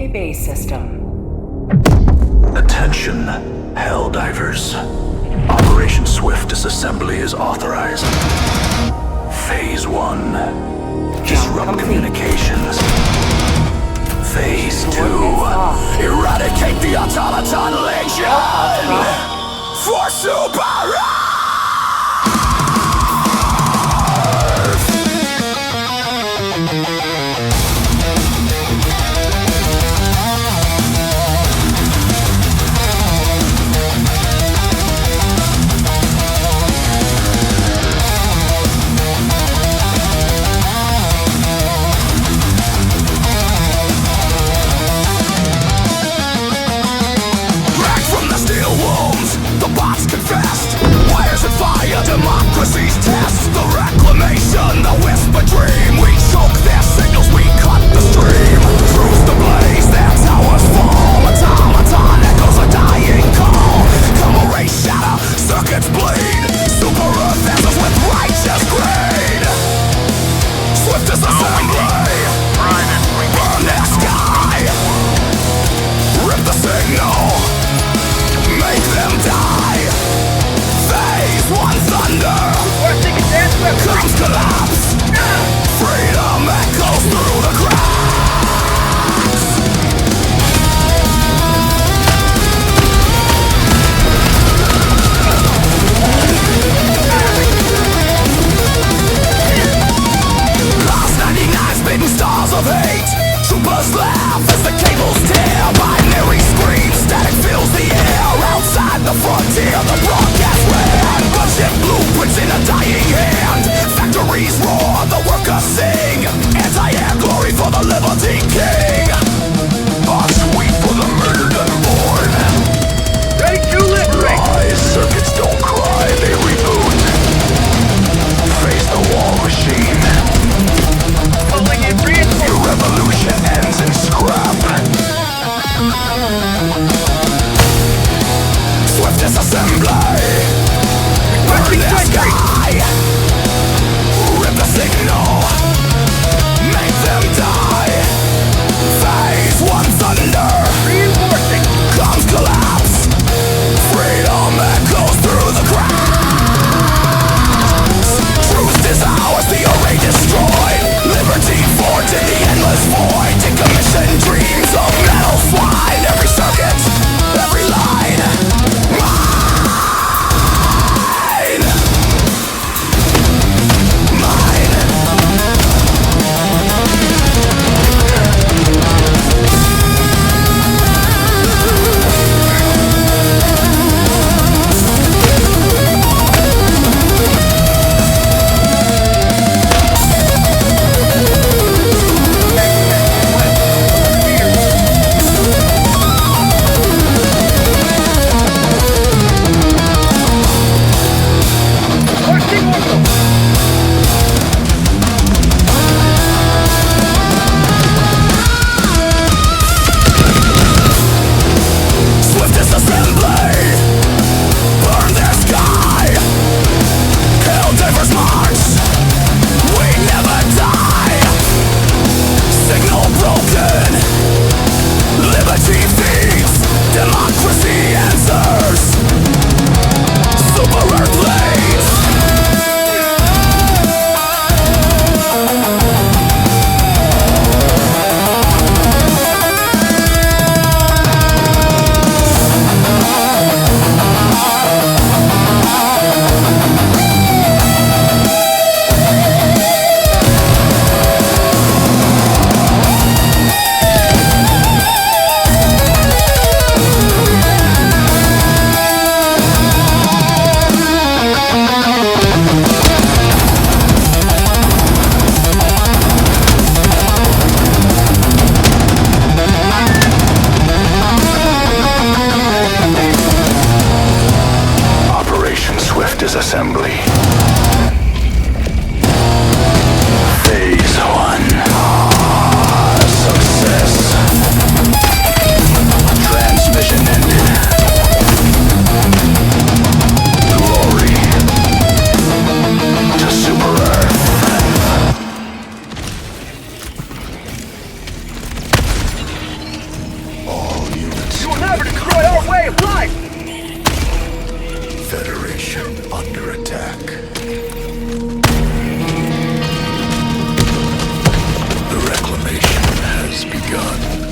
a base system. Attention, Helldivers. Operation Swift disassembly is authorized. Phase 1. Disrupt communications. Phase 2. Eradicate the Automaton Legion! For Super Earth! Democracy's test, the reclamation, the whisper dream. We choke their signals, we cut the stream. Truth to blaze, their towers fall. Automaton echoes a dying call. Come erase, shatter, circuits bleed. Super Earth answers with righteous greed. Swift disassembly, burn their sky. Rip the signal, make them die. Phase 1 thunder comes collapse. Freedom echoes through the cracks. Lost 99 spitting stars of hate. Troopers laugh as the cables tear. Binary screams, static fills the air. Outside the frontier, the broadcast ran. Gunship blueprints in a dying hand. Factories roar, the workers sing. Anti-air glory for the Liberty King. A sweep for the murdered unborn. Ready to liberate! Rise, circuits don't cry, they reboot. Face the wall machine. Calling in reinforcements! Your revolution ends in scrap. Swift disassembly. Burn the sky. Rip the signal. Make them die. Phase 1 thunder. Reinforcing! Comes collapse. Freedom echoes through the cracks. Truth is ours, the array destroyed. Liberty forged in the endless void. Decommissioned dreams of metal swine. Every circuit, every line. Disassembly. Phase 1. Success. Transmission ended. Glory to Super Earth. Stay alive! Federation under attack. The reclamation has begun.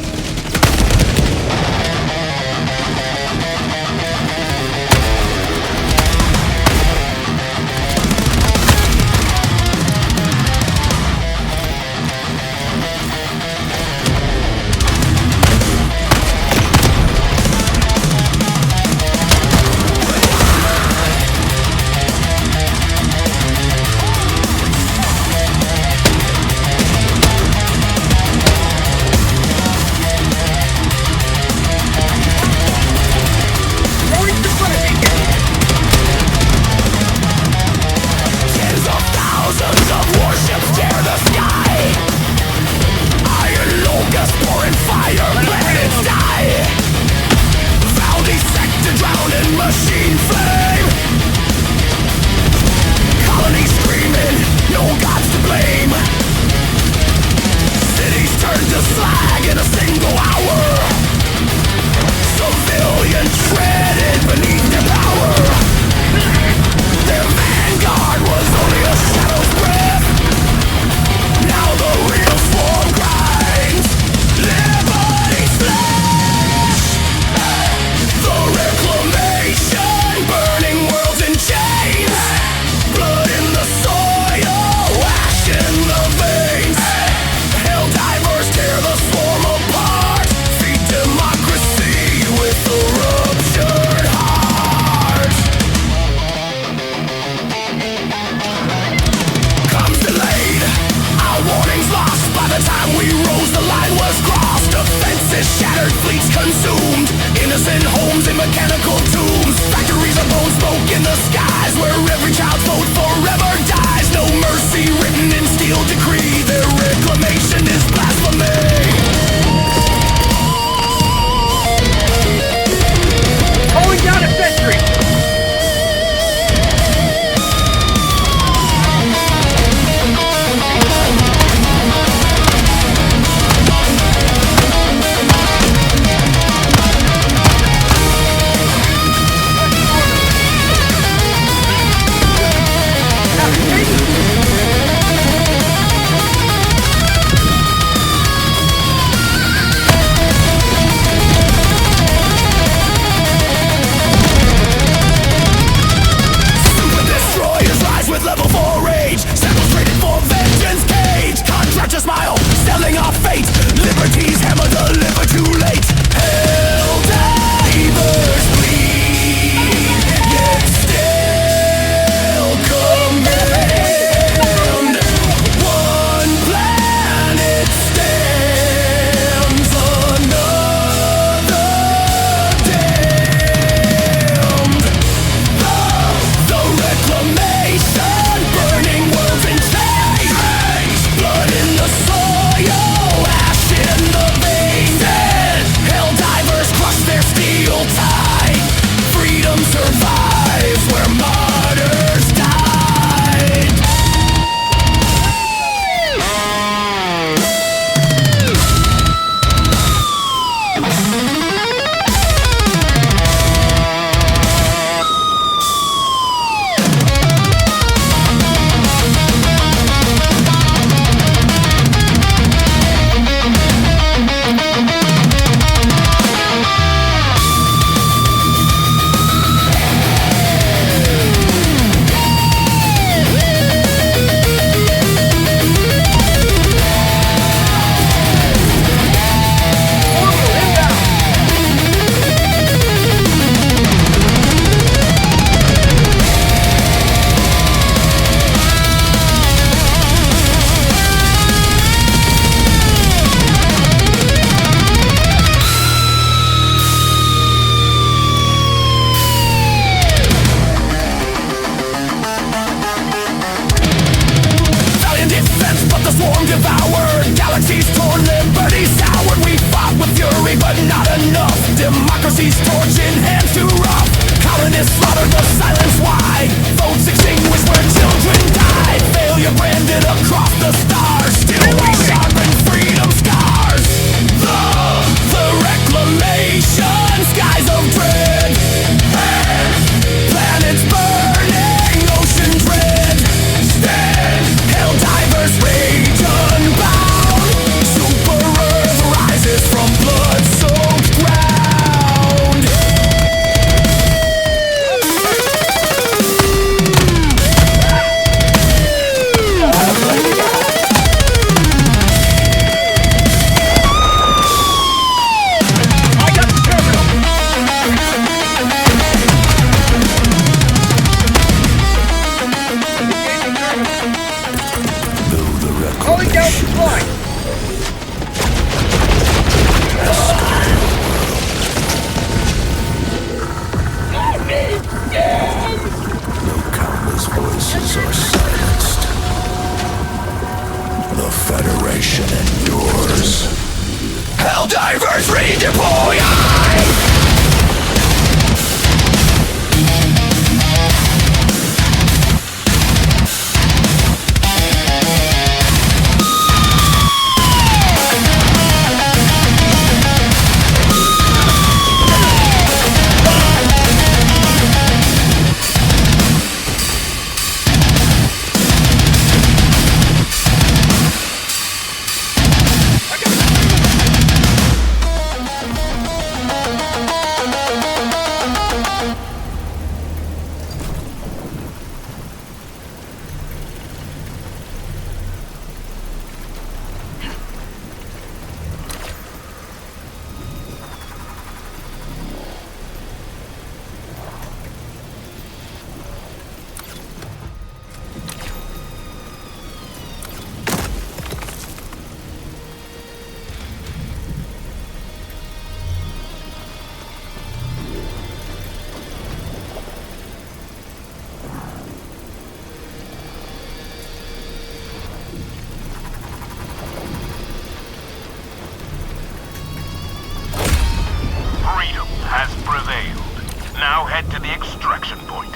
Freedom has prevailed. Now head to the extraction point.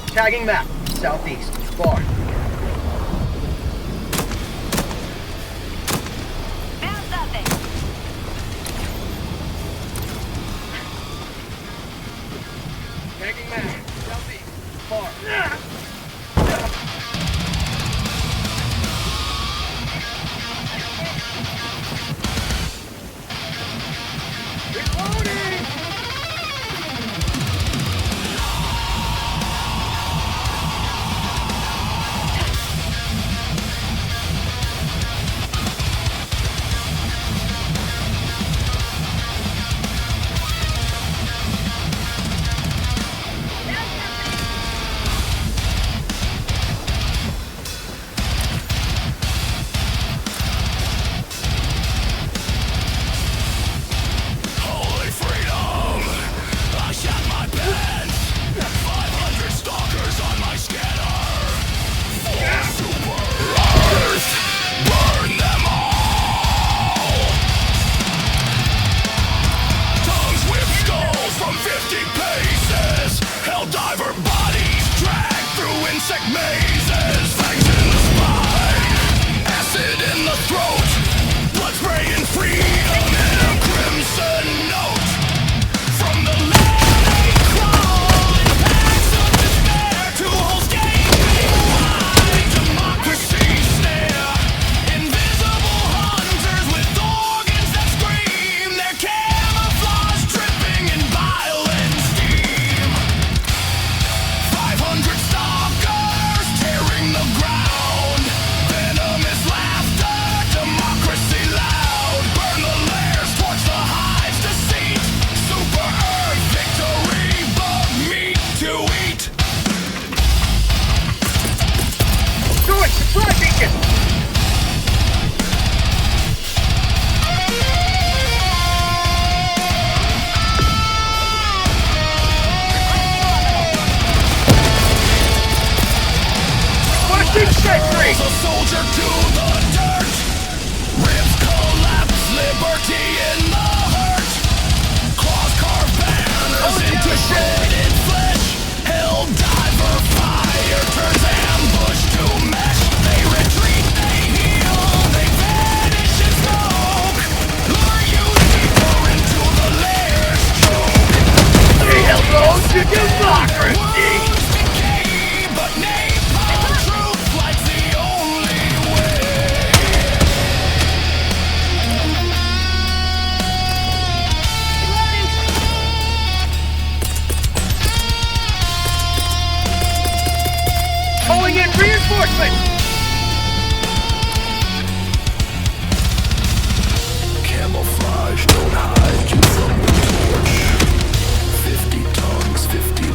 Tagging map. Southeast. Far. Found something. Tagging map. Southeast. Far. Reloading! Holy freedom! I shot my pants. 500 stalkers on my scanner. For super Earth, burn them all. Tongues whip skulls from 50 paces. Helldiver bodies dragged through insect mazes. Fangs in the spine, acid in the throat. Blood spraying freedom in a crimson note. From the land they crawl in packs of despair to holes gaping wide. Democracy snare, invisible hunters with organs that scream. Their camouflage dripping in violent steam. 500 stalkers tearing the ground. Venomous laughter, democracy loud. Burn the lairs, torch the hives, deceit. Super Earth victory, bug meat to eat. Do it! Supply beacon! Requesting sentry! A soldier to the dirt. Ribs collapse, liberty in the hurt. Claws carve banners into shredded flesh. Helldiver fire turns ambush to mesh. They retreat, they heal, they vanish in smoke. Lure you deeper into the lair's choke. Say hello to democracy! Wounds decay, but napalm truth lights the only way. Calling in reinforcements! Camouflage don't hide you from the torch. 50 tongues, 50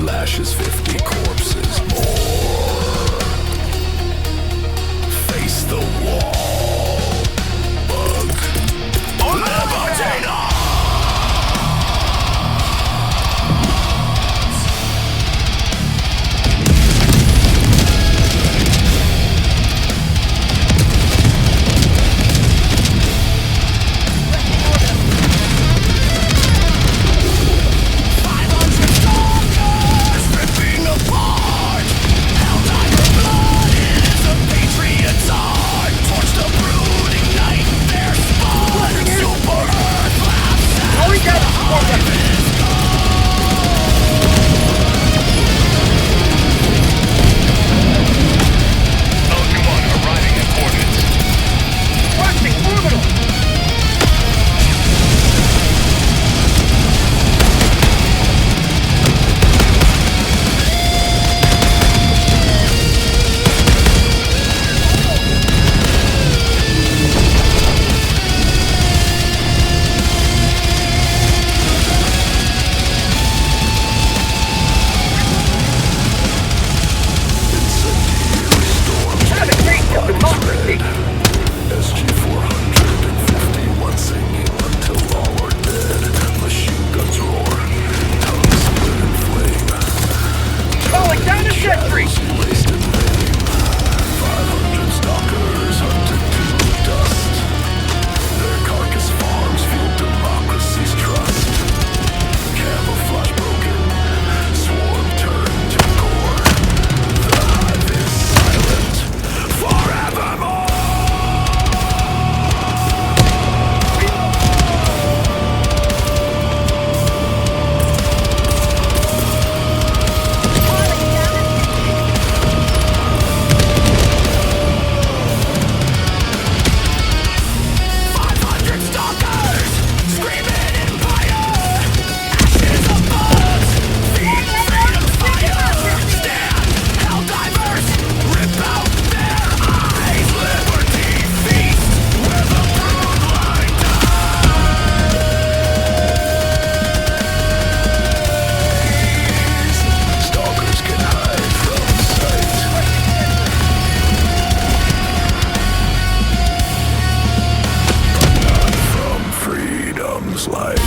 gives light.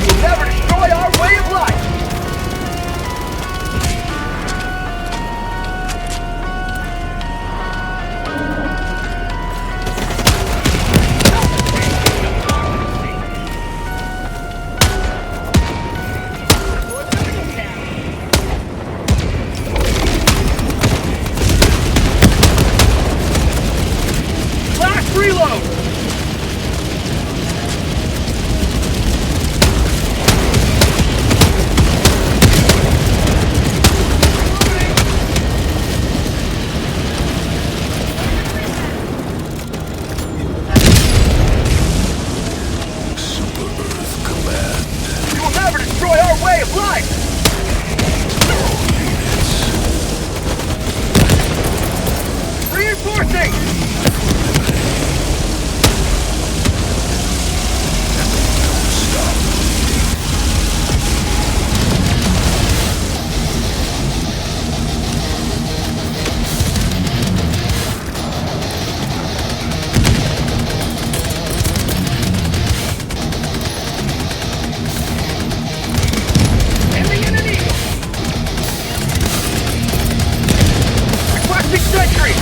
You'll never destroy our way of life! Last reload! Super Earth Command. You will never destroy our way of life! Reinforcing! Ending in an eagle! Requesting sentry!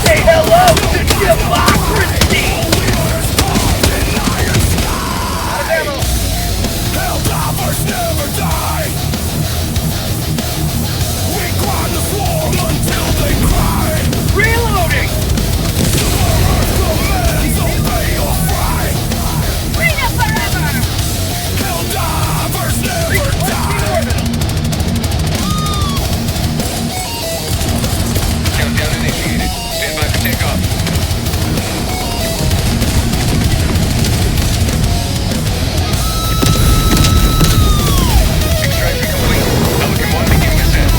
Say hello to democracy! Out of ammo! Helldivers never die. We grind the swarm until they cry. Reloading! Super Earth commands obey or fry. Freedom forever! Helldivers never die. Countdown initiated. Stand by for takeoff. Extraction complete. Pelican 1 beginning ascent.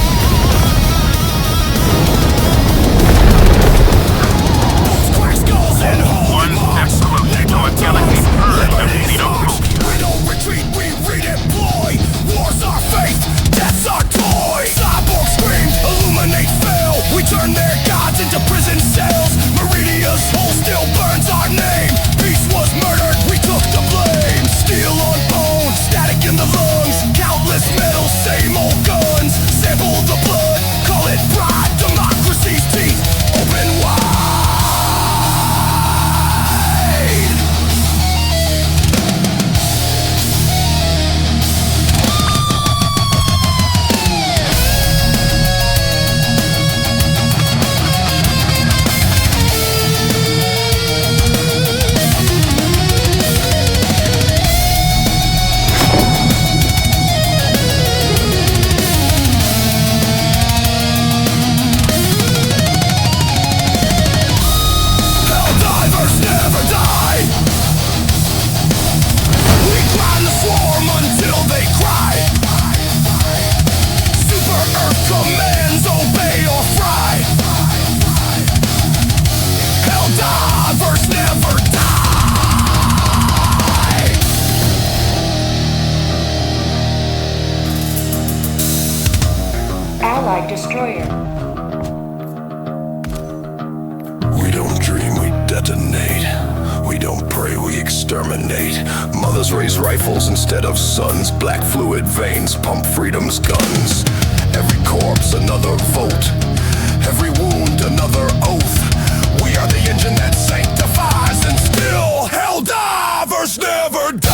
Crack skulls and One step closer to a galaxy purged of xenophobia. we don't retreat, we redeploy. War's our faith, death's our toy. Cyborg scream, illuminate fail. We turn their gods into prison cells. Meridia's hole still burns our name. Peace was murdered, we took the blame. Steel on bone, static in the lungs. Countless medals, same old guns. Sample the blood, call it pride. Democracy's teeth, open wide. Helldivers never die. We grind the swarm until they cry. Super Earth commands obey or fry. Helldivers never die. Allied destroyer. We don't dream, we detonate. We don't pray, we exterminate. Mothers raise rifles instead of sons. Black fluid veins pump freedom's guns. Every corpse another vote. Every wound another oath. We are the engine that sanctifies, and still Helldivers never die.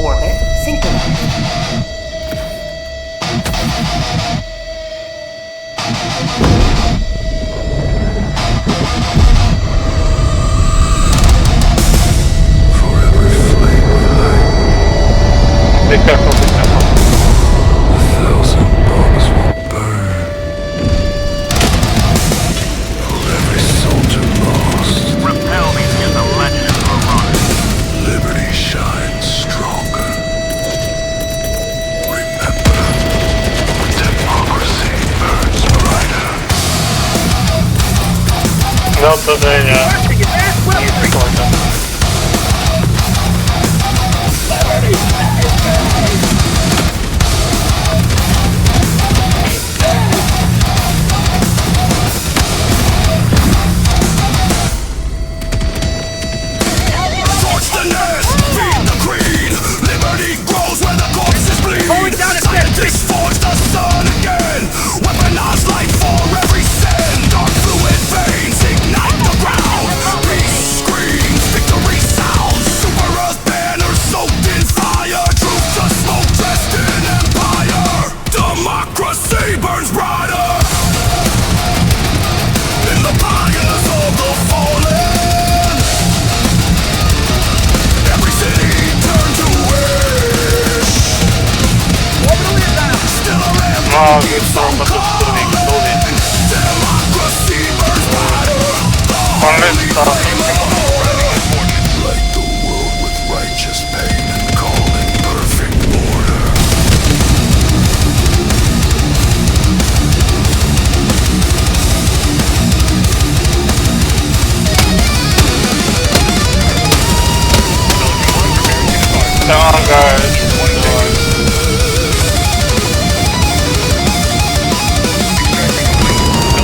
Orbit synchronized. For every flame of light, Be careful, be careful. 1,000 bombs will burn. For every soldier lost, Repel these is the legend of a runner. liberty shines stronger. Remember, democracy burns brighter. Not today, yeah. Marching advanced weaponry! Torch the nest, feed the greed. Liberty grows where the corpses bleed. Pulling down a Scientists forge the sun again. Weaponize life for every sin. Dark fluid veins ignite the ground. Peace screams, victory sounds. Super Earth banners soaked in fire. Truth to smoke dressed in empire. Democracy burns brighter. In the fires of the fallen. Every city turned to wish. Orbital inbound! Still a remnant No, keeps it's not, on but it's still being calling. Democracy burns brighter. The Only holy stuff. flame of order. Light the world with righteous pain and call it perfect order. Come on, guys.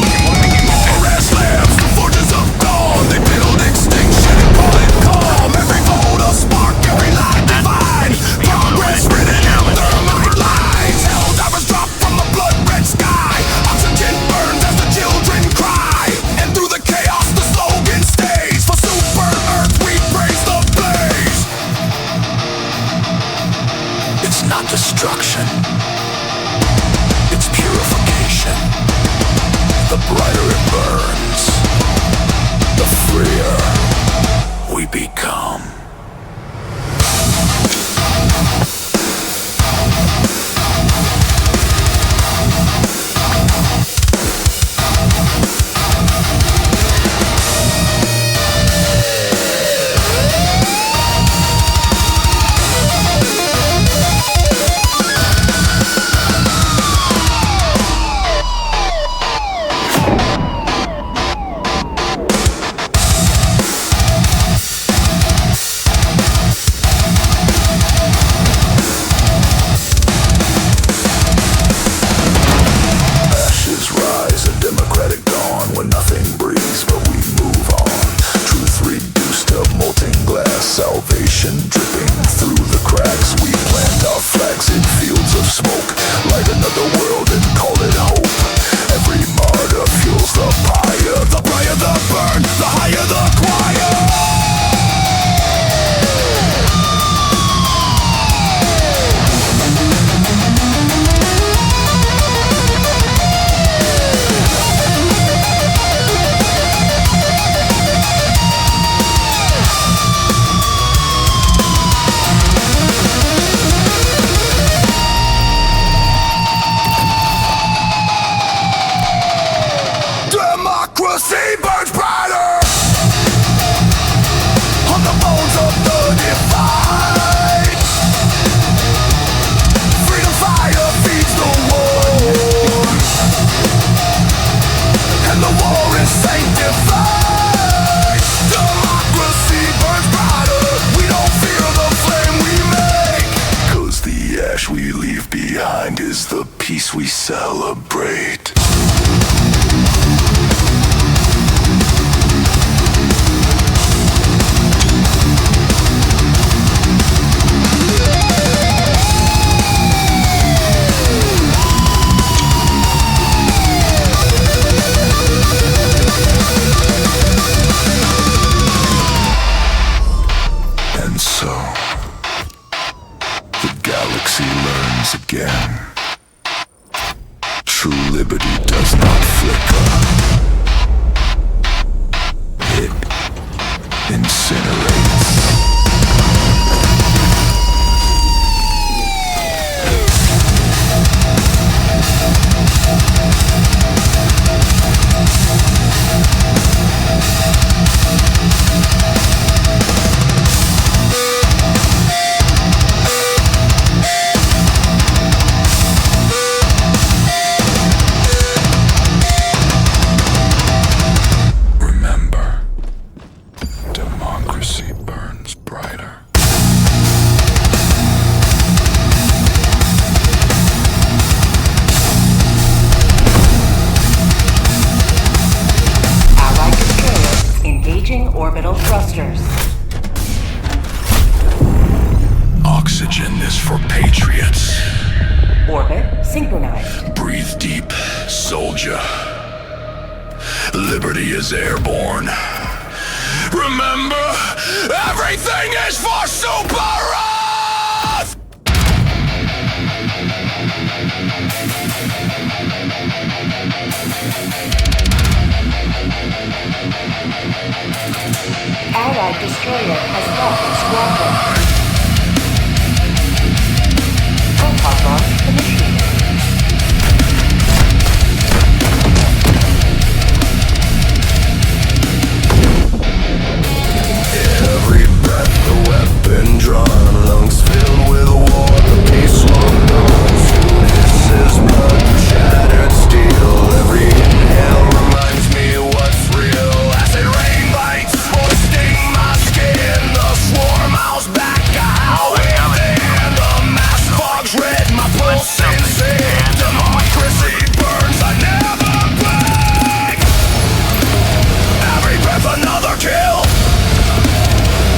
Arrest lamps, forges of dawn. They build extinction and call it calm. Every vote a spark, every light divine. Progress written in thermite lines. Helldivers drop from the blood-red sky. Oxygen burns as the children cry. And through the chaos the slogan stays. For Super Earth we praise the blaze. It's not destruction. It's purification. The brighter it burns, the freer we become. does not flicker. It incinerates. Remember, democracy burns brighter. Allied destroyer engaging orbital thrusters. Oxygen is for patriots. Orbit synchronized. Breathe deep, soldier. Liberty is airborne. Remember, everything is for Super Earth! Allied destroyer has left squadron. Protog launch initiated. Every breath a weapon drawn, lungs filled with water, peace long gone. Soon hisses blood through shattered steel. Every inhale reminds me what's real. Acid rain bites, foisting my skin. The swarm house back, how within. The mass fog's red, my pulse insane. Democracy burns, I never blink. Every breath another kill.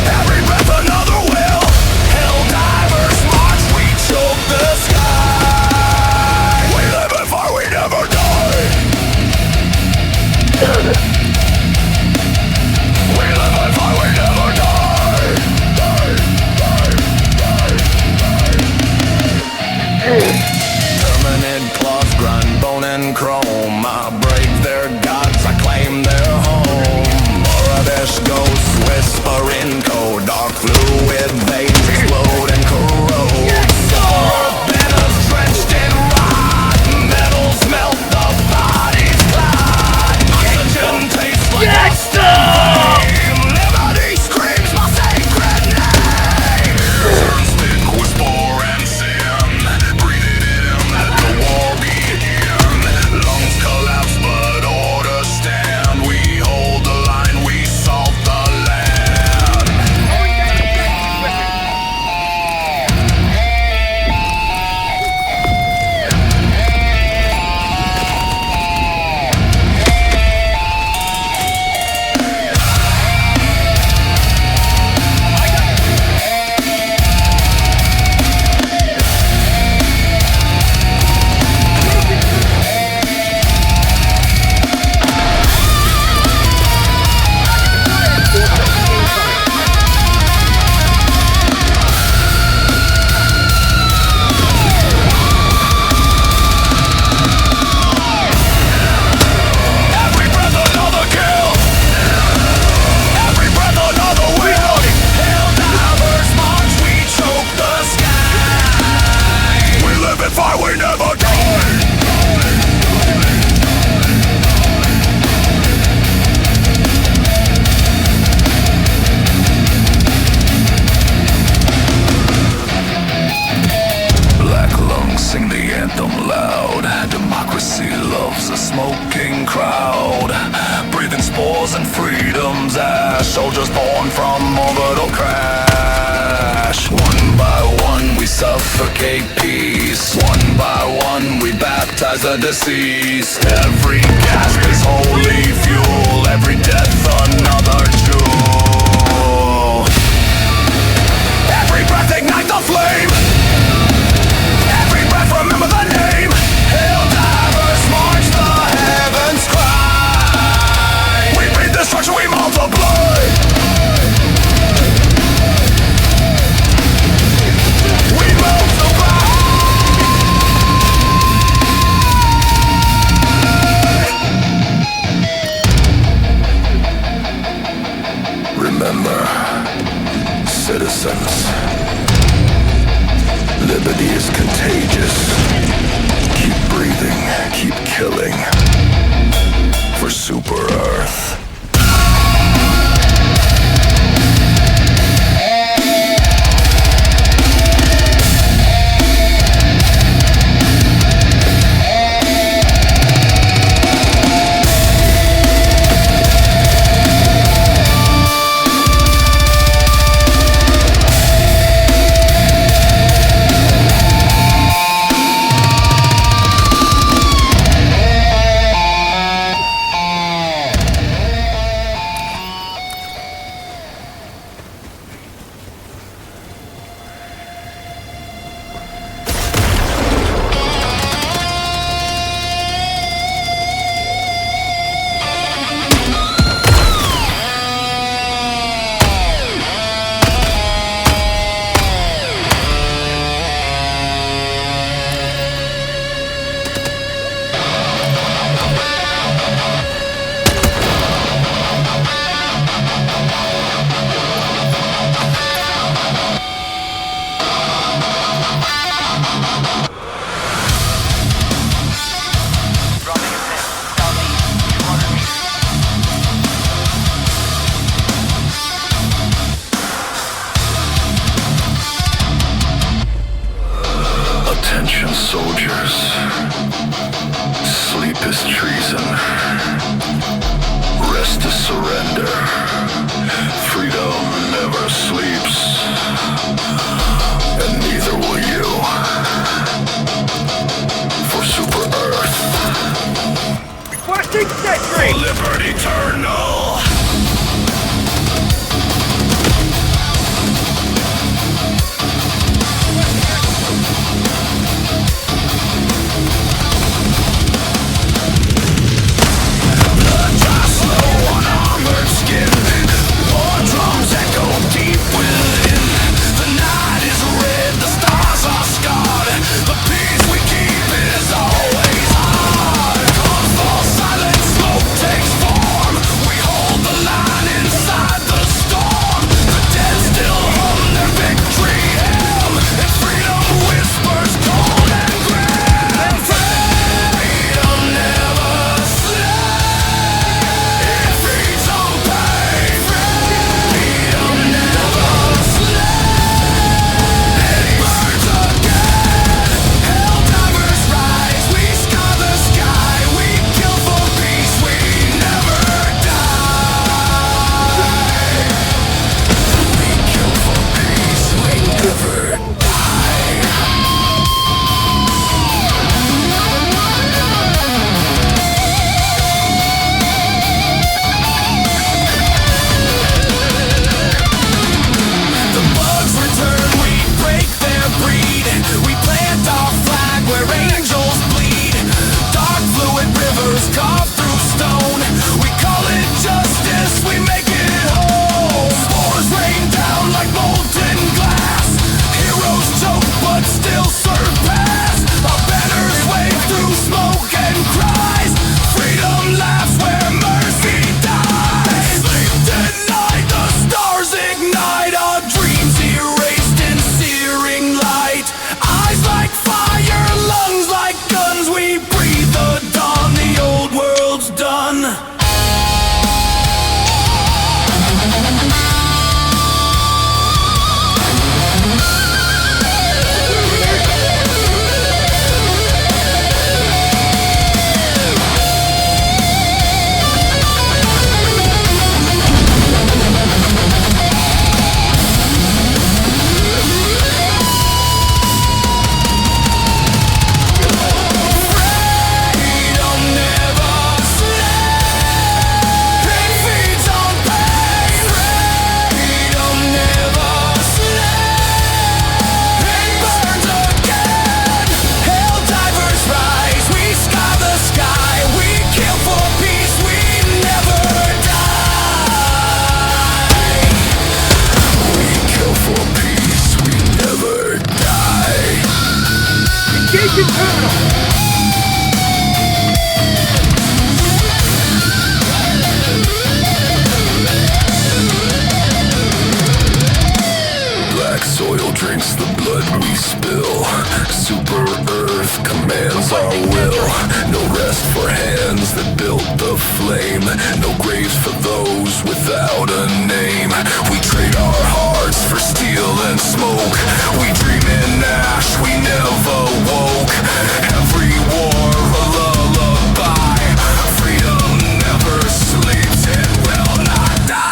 Every breath another will. Hell divers march, we choke the sky. We live and fight, we never die. We live and fight, we never die. Permanent cloth, grind, bone and chrome. I break their gods, I claim their home. Moravish ghosts whisper in code. Dark fluid veins explode and corrode. Earth banners drenched in rot. Metals melt, the bodies glide. Oxygen tastes like flame. Liberty screams my sacred name. Turns thick with spore and sin. Breathe it in, let the war begin. Lungs collapse, but order stand. We hold the line, we salt the land. Every breath another kill. Every breath another will. Hell divers march, we choke the sky. We live and fight, we never die. Black lungs sing the anthem loud. Democracy loves a smoking crowd. Breathing spores and freedom's ash. Soldiers born from orbital crash. One by one we suffocate peace. One by one we baptize the deceased. Every gasp is holy fuel. Every death another jewel. Every breath ignite the flame. Every breath remember the name. Hail divers march, the heavens cry. We breathe destruction, we multiply. We multiply. Take sentry! Liberty eternal. Blood dries slow on armored skin. War drums echo deep within. The night is red, the stars are scarred. The peace we keep is always hard. Calls fall silent, smoke takes form. We hold the line inside the storm. The dead still hum their victory hymn, and freedom whispers cold and grim. Freedom never sleeps. It feeds on pain. Freedom never sleeps. It burns again. Hell divers rise. We scar the sky. We kill for peace. We never die. We kill for peace. We never die. The bugs return, we break their breed. We plant our flag where angels bleed. Dark fluid rivers carved through stone. We call it justice, we make it home. Spores rain down like molten glass. Heroes choke but still surpass. Our banners wave through smoke and cries. Freedom laughs where mercy dies. Sleep denied, the stars ignite. Our dreams erased in searing light. Eyes like fire, lungs like guns. We breathe the dawn, the old world's done. Freedom never sleeps. It feeds on pain. Freedom never sleeps. It burns again. Hell divers rise. We scar the sky. We kill for peace. We never die. We kill for peace. We never die. Engaging terminal! Black soil drinks the blood we spill. Super Earth commands our will. No rest for hands that built the flame. No graves for those without a name. We trade our hearts for steel and smoke. We dream in ash, we never woke. Every war a lullaby. Freedom never sleeps, it will not die.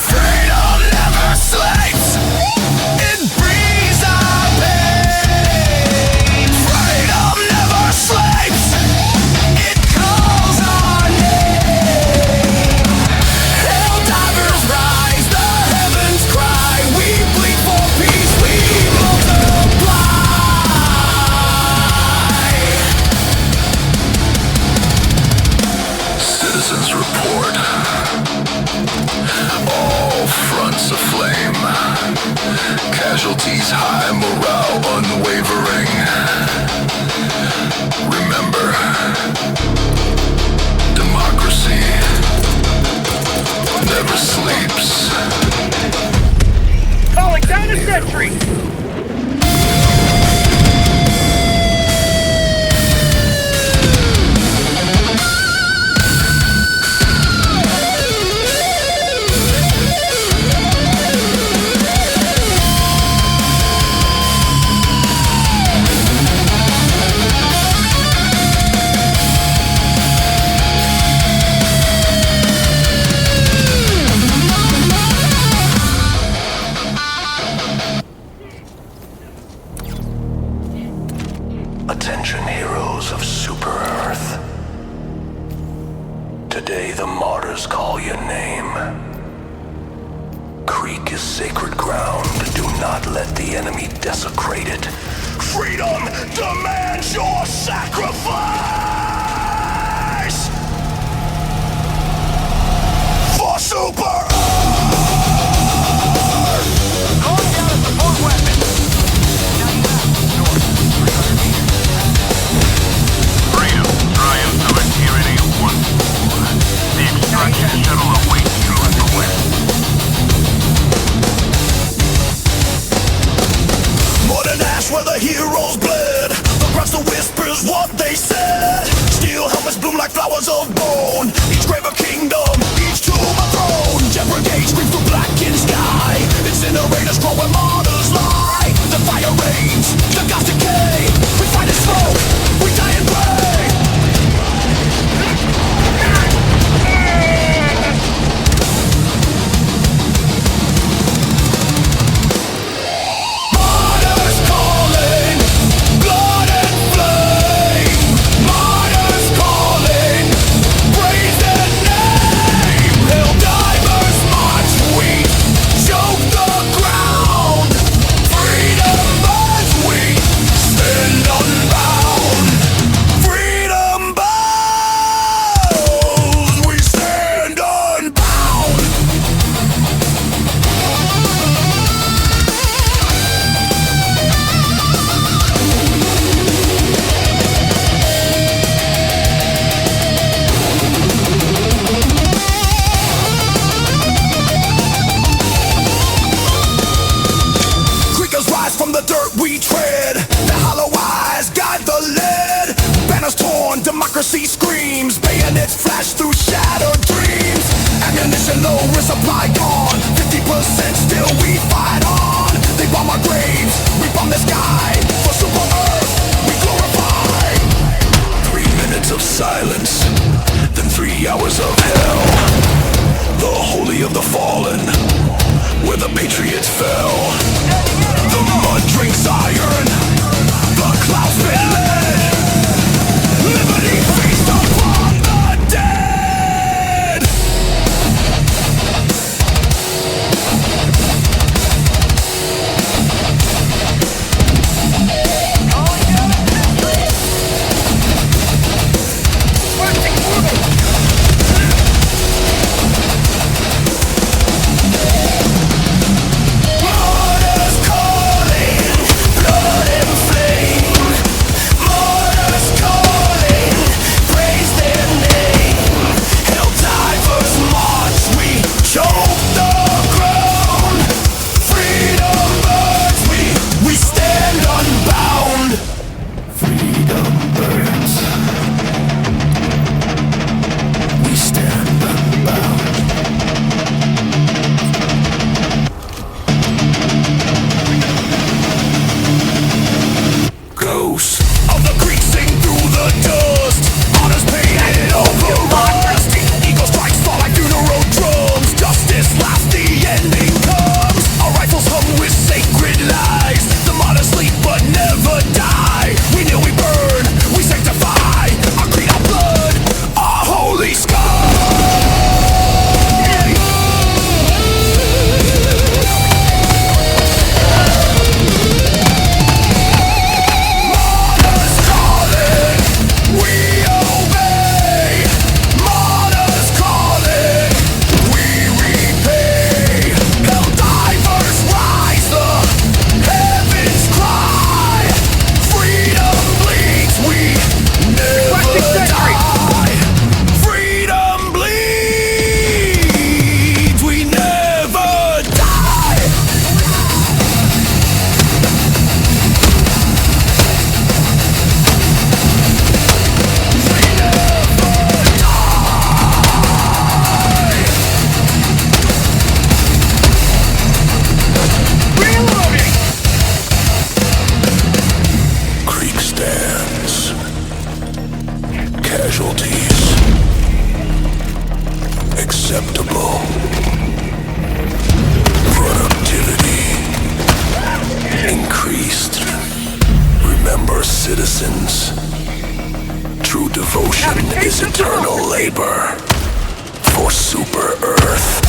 Freedom never sleeps. It breathes our pain. Freedom never sleeps. It calls our name. Hell divers rise, the heavens cry. We bleed for peace, we multiply. day the martyrs call your name. Creek is sacred ground. Do not let the enemy desecrate it. Freedom demands your sacrifice! For Super Earth! Calling down a support weapon. Freedom triumphs over tyranny once more. The extraction shuttle awaits you at the west. Modern ash where the heroes bled. The grunts, the whispers, what they said. Steel helmets bloom like flowers of bone. Each grave a kingdom, each tomb a throne. Jet brigade screams through blackened sky. Incinerators crawl where martyrs lie. The fire rains, the gods decay. We fight in smoke, we die in gray. Martyrs calling, blood and flame. Martyrs calling, praise their name. Hell divers march, we choke the ground. Freedom burns, we stand unbound. Freedom bows, we stand unbound. Creekers rise from the dirt we tread. The hollow eyes guide the lead. Banners torn, democracy screams. Bayonets flash through shattered dreams. Ammunition low, resupply gone. 50% still we fight on. They bomb our graves, we bomb the sky. For Super Earth, we glorify. 3 minutes of silence, then 3 hours of hell. The holy of the fallen, where the patriots fell. The mud drinks iron, the clouds spit lead. Liberty feast upon the dead. Martyrs calling, blood and flame. Martyrs calling, praise their name. Hell divers march, we choke the ground. Freedom burns, we stand unbound. Freedom burns, we stand unbound. Ghosts of the Greek sing through the dust. Honors painted over rusty. Eagle strikes fall like funeral drums. Justice laughs, the ending comes. Our rifles hum with sacred lies. The martyrs sleep but never die. We kneel, we burn, we sanctify. Our creed, our blood, our holy sky. Martyrs calling, we obey. Martyrs calling, we repay. Hell divers rise, the heavens cry. Freedom bleeds, we never die. Freedom bleeds, we never die. Reloading! Creek stands. Casualties. Acceptable. Productivity. Increased. Remember, citizens. True devotion is eternal labor. for Super Earth.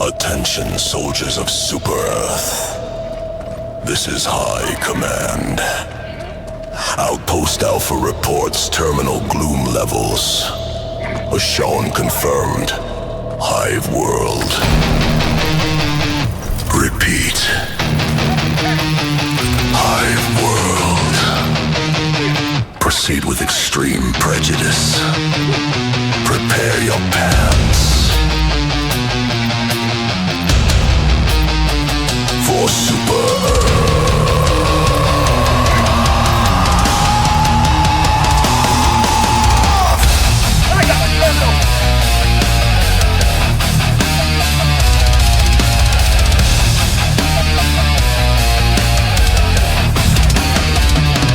Attention, soldiers of Super Earth. This is High Command. Outpost Alpha reports terminal gloom levels. Ashawn confirmed. Hive world. Repeat. Hive world. Proceed with extreme prejudice. Prepare your pants. For Super Earth. I got a terminal.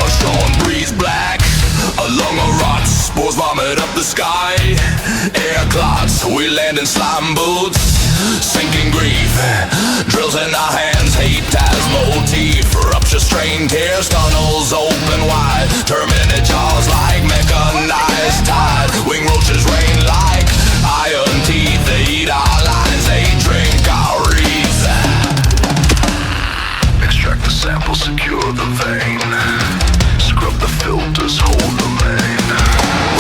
Ashawn breeze black along a rot. Spores vomit up the sky. Air clots, we land in slime boots. Sinking grief, drills in our hands. Hate as motif. Rupture strain tears, tunnels open wide. Terminate jaws like mechanized tide. Wing roaches rain like iron teeth. They eat our lines, they drink our reeds. Extract the sample, secure the vein. Scrub the filters, hold the main.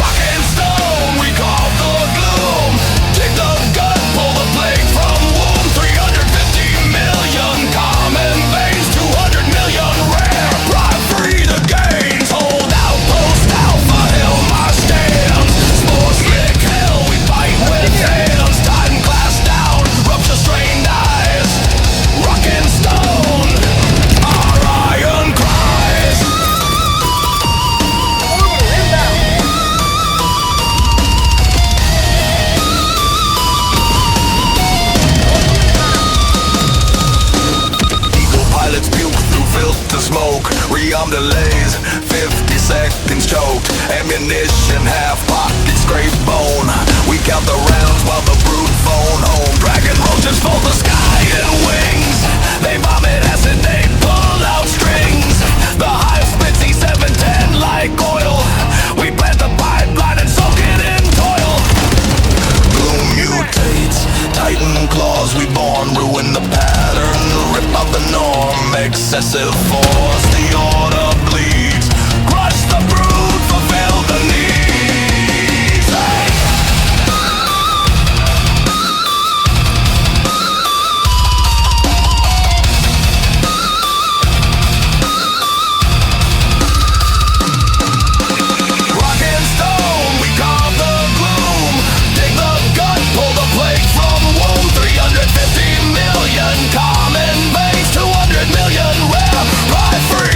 Rock and stone, we call the gloom. Take the gut, pull the plague from womb. 350 million common veins, 200 million rare. Pry free the gains, hold out, post alpha, hill my stands. Spore slick hell, we fight with hands. Titan glass down, rupture strained eyes. Rock and stone, our iron cries. Pilots puke through filter smoke. Rearm delays, 50 seconds choked. Ammunition half pocket, scrape bone. We count the rounds while the brute phone home. Dragon roaches fold the sky in wings. They vomit acid, they pull out strings. The hive spits E710 like oil. We plant the pipeline and soak it in toil. Gloom mutates, titan claws, we born, ruin the pattern, rip out the norm. Excessive force, the order bleeds. Crush the brood, fulfill the needs. Hey! Rock and stone, we carve the gloom. Dig the gut, pull the plague from womb. 350 million common veins, 200 million rare. Ride free.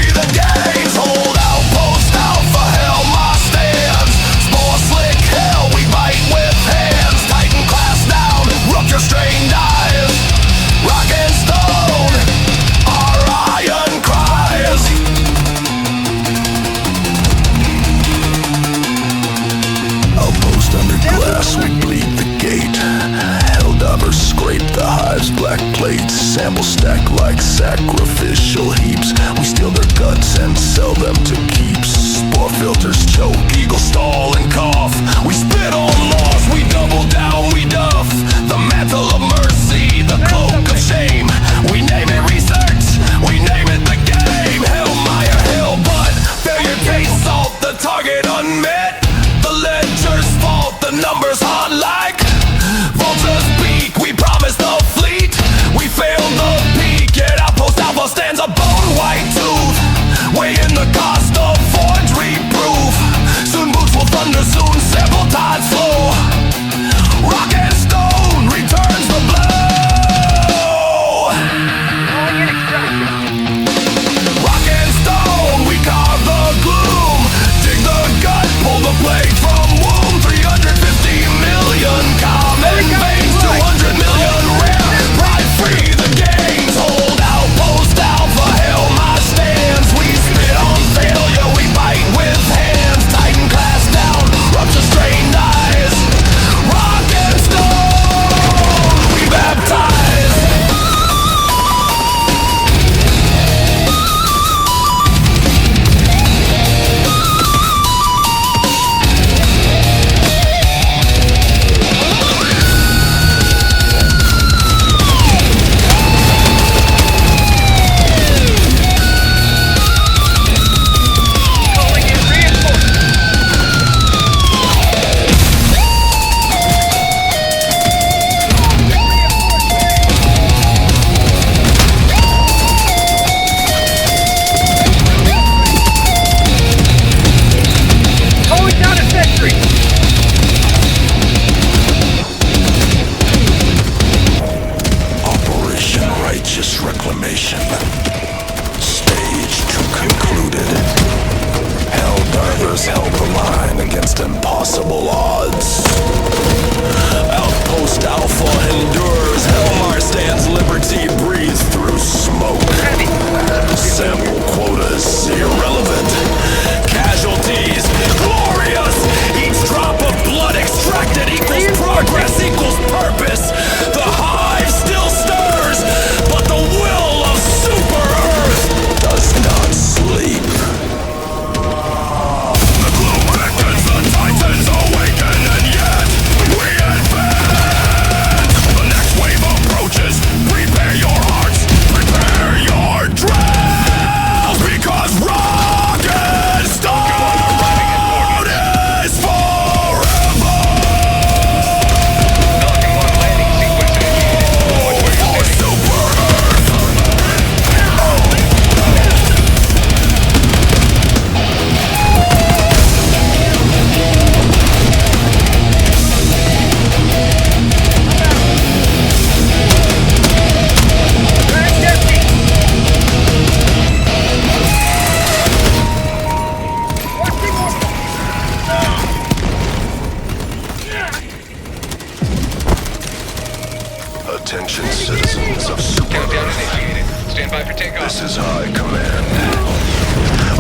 Attention citizens of Super Countdown Earth. initiated. Stand by for takeoff. This is High Command.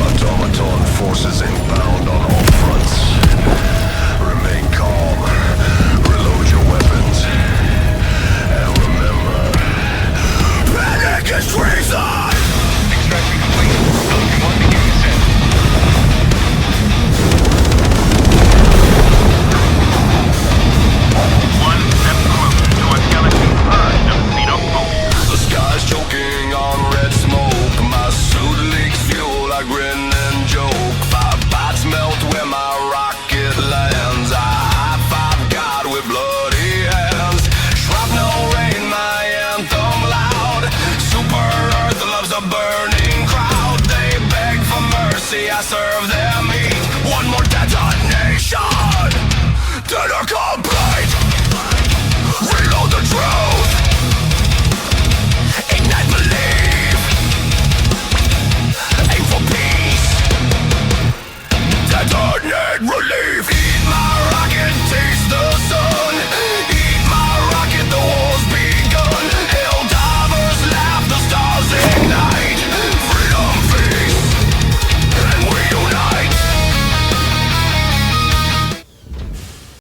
Automaton forces inbound on all fronts.